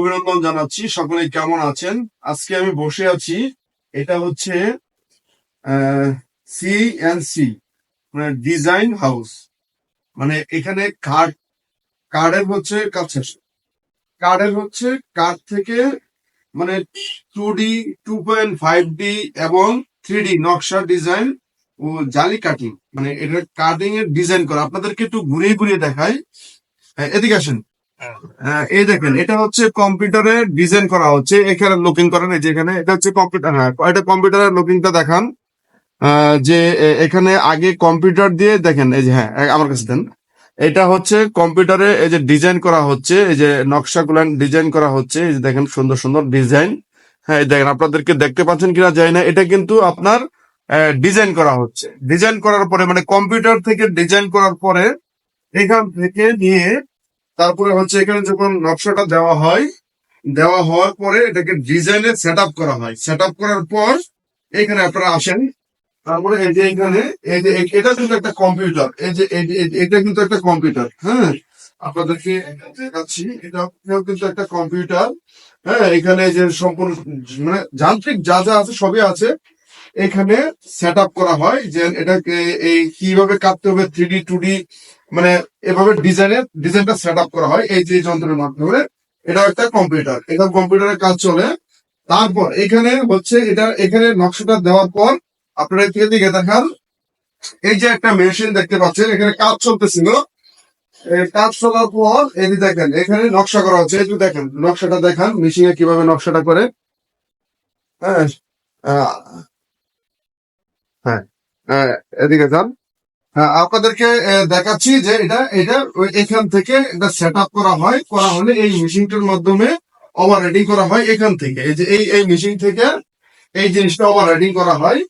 অভিনন্দন জানাচ্ছি। সকলে কেমন আছেন? আজকে আমি বসে আছি, এটা হচ্ছে সিএনসি মানে ডিজাইন হাউস। মানে এখানে কার্ডের হচ্ছে কার্ড থেকে মানে 2D, 2.5D এবং 3D নকশা ডিজাইন ও জালি কাটিং, মানে এটা কাটিং এর ডিজাইন করা। আপনাদেরকে একটু ঘুরিয়ে ঘুরিয়ে দেখাই। এদিকে আসেন। এই দেখেন, এটা হচ্ছে কম্পিউটারে ডিজাইন করা হচ্ছে। এখানে লুকিং করেন, এই যে এখানে এটা হচ্ছে কম্পিউটার। হ্যাঁ, এটা কম্পিউটারের লুকিংটা দেখান। যে এখানে আগে কম্পিউটার দিয়ে দেখেন, এই যে হ্যাঁ আমার কাছে দেন। এটা হচ্ছে কম্পিউটারে এই যে ডিজাইন করা হচ্ছে, এই যে নকশাগুলো ডিজাইন করা হচ্ছে। এই যে দেখেন সুন্দর সুন্দর ডিজাইন। হ্যাঁ, এই দেখেন, আপনাদেরকে দেখতে পাচ্ছেন কিনা জানি না, এটা কিন্তু আপনার ডিজাইন করা হচ্ছে। ডিজাইন করার পরে মানে কম্পিউটার থেকে ডিজাইন করার পরে এখান থেকে নিয়ে তারপরে হচ্ছে এখানে যখন নকশাটা দেওয়া হওয়ার পরে এটাকে ডিজাইনে সেট আপ করা হয়। সেট আপ করার পর এখানে আপনারা আসেন। তারপরে এই যে এখানে এই যে এটা কিন্তু একটা কম্পিউটার, এই যে এটা কিন্তু একটা কম্পিউটার। হ্যাঁ, আপনাদেরকে দেখাচ্ছি, এটাও কিন্তু একটা কম্পিউটার। হ্যাঁ, এখানে যে সম্পূর্ণ মানে যান্ত্রিক যা যা আছে সবই আছে। এখানে সেট আপ করা হয় যে এটাকে এই কিভাবে কাটতে হবে, 3D 2D মানে এভাবে ডিজাইনটা সেট আপ করা হয় এই যে যন্ত্রের মাধ্যমে। এটা একটা কম্পিউটার, এটা কম্পিউটারের কাজ চলে। তারপর এখানে হচ্ছে এখানে নকশাটা দেওয়ার পর আপনারা দিকে দেখান, এই যে একটা মেশিন দেখতে পাচ্ছেন, এখানে কাজ চলতেছিল। কাজ চলার পর এই যে দেখেন এখানে নকশা করা হচ্ছে। এই যে দেখেন নকশাটা দেখান, মেশিনে কিভাবে নকশাটা করে। হ্যাঁ, হ্যাঁ, এদিকে যান। হ্যাঁ, আপনাদেরকে দেখাচ্ছি যে এটা এখান থেকে এটা সেট আপ করা হলে এই মেশিনটার মাধ্যমে ওভার রাইডিং করা হয়। এখান থেকে এই যে এই মেশিন থেকে এই জিনিসটা ওভার রাইডিং করা হয়।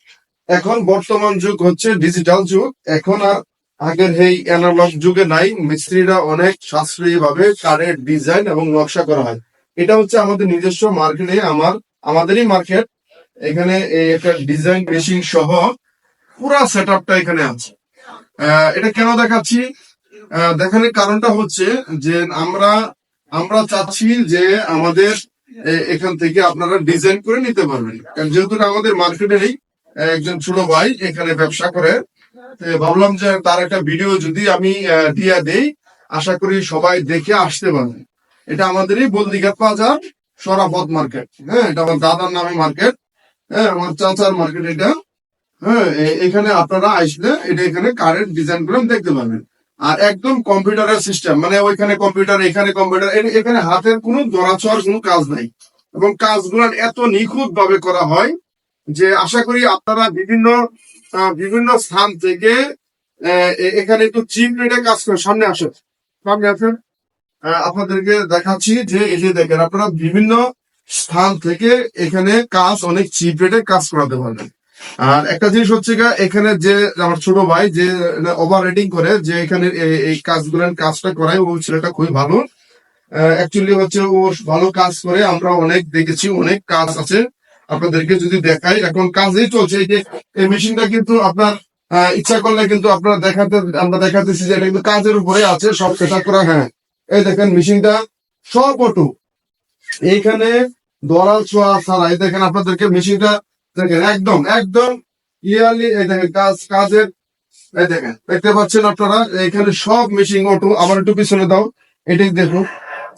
এখন বর্তমান যুগ হচ্ছে ডিজিটাল যুগ। এখন আর আগের এই অ্যানালগ যুগে নাই। মিস্ত্রিরা অনেক সাশ্রয়ী ভাবে কারের ডিজাইন এবং নকশা করা হয়। এটা হচ্ছে আমাদের নিজস্ব মার্কেটে, আমাদেরই মার্কেট। এখানে এই একটা ডিজাইন মেশিন সহ পুরা সেট আপটা এখানে আছে। এটা কেন দেখাচ্ছি? দেখানোর কারণটা হচ্ছে যে আমরা চাচ্ছি যে আমাদের এখান থেকে আপনারা ডিজাইন করে নিতে পারবেন। যেহেতু আমাদের মার্কেটেরই একজন ছোট ভাই এখানে ব্যবসা করে, ভাবলাম যে তার একটা ভিডিও যদি আমি দিয়ে দেই, আশা করি সবাই দেখে আসতে পারবে। এটা আমাদেরই বলদিঘাট বাজার, সরাফত মার্কেট। হ্যাঁ, এটা আমার দাদার নামে মার্কেট। হ্যাঁ, আমার চাচার মার্কেট এটা। হ্যাঁ, এখানে আপনারা আসলে এখানে কারেন্ট ডিজাইন গুলো দেখতে পাবেন। আর একদম কম্পিউটারের সিস্টেম, মানে ওইখানে কম্পিউটার এখানে কম্পিউটার, এখানে হাতের কোনো দড়াছোঁয়ার কোনো কাজ নাই। এবং কাজগুলো এত নিখুঁত ভাবে করা হয় যে আশা করি আপনারা বিভিন্ন স্থান থেকে এখানে একটু চিপ রেটে কাজ করে সামনে আসেন। আপনাদেরকে দেখাচ্ছি যে এই যে দেখেন, আপনারা বিভিন্ন স্থান থেকে এখানে কাজ অনেক চিপ রেটে কাজ করাতে পারবেন। আর একটা জিনিস হচ্ছে এখানে যে আমার ছোট ভাই যে ওভার রেটিং করে, যে এখানে এই কাজটা করায়, ও ছেলেটা খুবই ভালো। অ্যাকচুয়ালি হচ্ছে ও ভালো কাজ করে, আমরা অনেক দেখেছি, অনেক কাজ আছে। আপনাদেরকে যদি দেখাই, এখন কাজই চলছে। এই যে এই মেশিনটা কিন্তু আপনার ইচ্ছা করলে কিন্তু আপনারা আমরা দেখাতেছি যে এটা কিন্তু কাজের উপরে আছে, সব সেট করা। হ্যাঁ, এই দেখেন মেশিনটা সব অটো, এইখানে দড়াল ছোঁয়া ছাড়া। এই দেখেন আপনাদেরকে মেশিনটা দেখেন একদম একদম ক্লিয়ারলি। এই দেখেন কাজের, এই দেখেন দেখতে পাচ্ছেন আপনারা, এখানে সব মেশিন অটো। আবার একটু পিছনে দাও, এটাই দেখুন।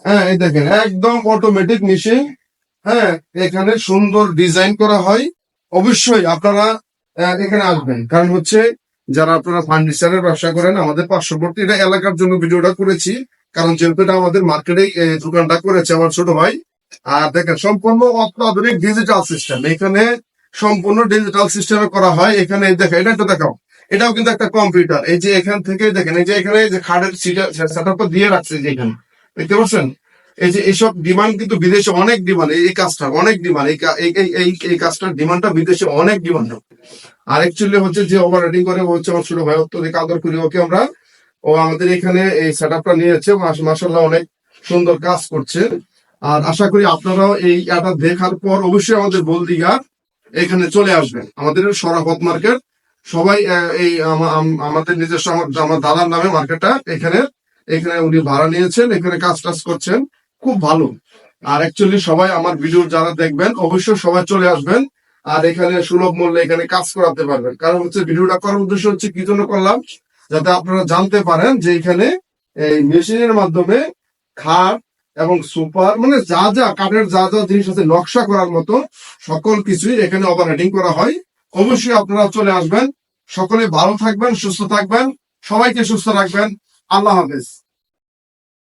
হ্যাঁ, এই দেখেন একদম অটোমেটিক মেশিন। হ্যাঁ, এখানে সুন্দর ডিজাইন করা হয়। অবশ্যই আপনারা এখানে আসবেন, কারণ হচ্ছে যারা আপনারা ফার্নিচারের ব্যবসা করেন, আমাদের পার্শ্ববর্তী এটা এলাকার জন্য ভিডিওটা করেছি, কারণ যেহেতু এটা আমাদের মার্কেটে দোকানটা করেছে আমার ছোট ভাই। আর দেখেন সম্পূর্ণ অত্যাধুনিক ডিজিটাল সিস্টেম, এখানে সম্পূর্ণ ডিজিটাল সিস্টেমে করা হয়। এখানে দেখেন, এটা একটু দেখাও, এটাও কিন্তু একটা কম্পিউটার। এই যে এখান থেকে দেখেন, এই যে এখানে যে খাটের সেট আপ দিয়ে রাখছে, যে এখানে দেখতে পাচ্ছেন। এই যে এইসব ডিমান্ড কিন্তু বিদেশে অনেক ডিমান্ড, এই কাজটা অনেক ডিমান্ড, এই কাজটার ডিমান্ডটা বিদেশে অনেক ডিমান্ড। আর অ্যাকচুয়ালি হচ্ছে যে ওভার রাইডিং করে, ও হচ্ছে আমার ছোট ভাই, অত্যধিক আদর করি ওকে আমরা। ও আমাদের এখানে এই সেট আপটা নিয়েছে, মাশাআল্লাহ অনেক সুন্দর কাজ করছে। আর আশা করি আপনারাও এটা দেখার পর অবশ্যই আমাদের বলদিঘাট এখানে চলে আসবেন, আমাদের সরাফত মার্কেট। সবাই এই আমাদের নিজস্ব আমার দাদার নামে মার্কেটটা এখানে উনি ভাড়া নিয়েছেন, এখানে কাজ টাজ করছেন, খুব ভালো। আর অ্যাকচুয়ালি সবাই আমার ভিডিও যারা দেখবেন অবশ্যই সবাই চলে আসবেন, আর এখানে সুলভ মূল্যে এখানে কাজ করাতে পারবেন। কারণ হচ্ছে ভিডিওটা করার উদ্দেশ্য হচ্ছে কি জন্য করলাম, যাতে আপনারা জানতে পারেন যে এখানে এই মেশিনের মাধ্যমে খাট এবং সুপার মানে যা যা কাঠের যা যা জিনিস আছে নকশা করার মতো সকল কিছুই এখানে অপারেটিং করা হয়। অবশ্যই আপনারা চলে আসবেন। সকলে ভালো থাকবেন, সুস্থ থাকবেন, সবাইকে সুস্থ রাখবেন। আল্লাহ হাফেজ।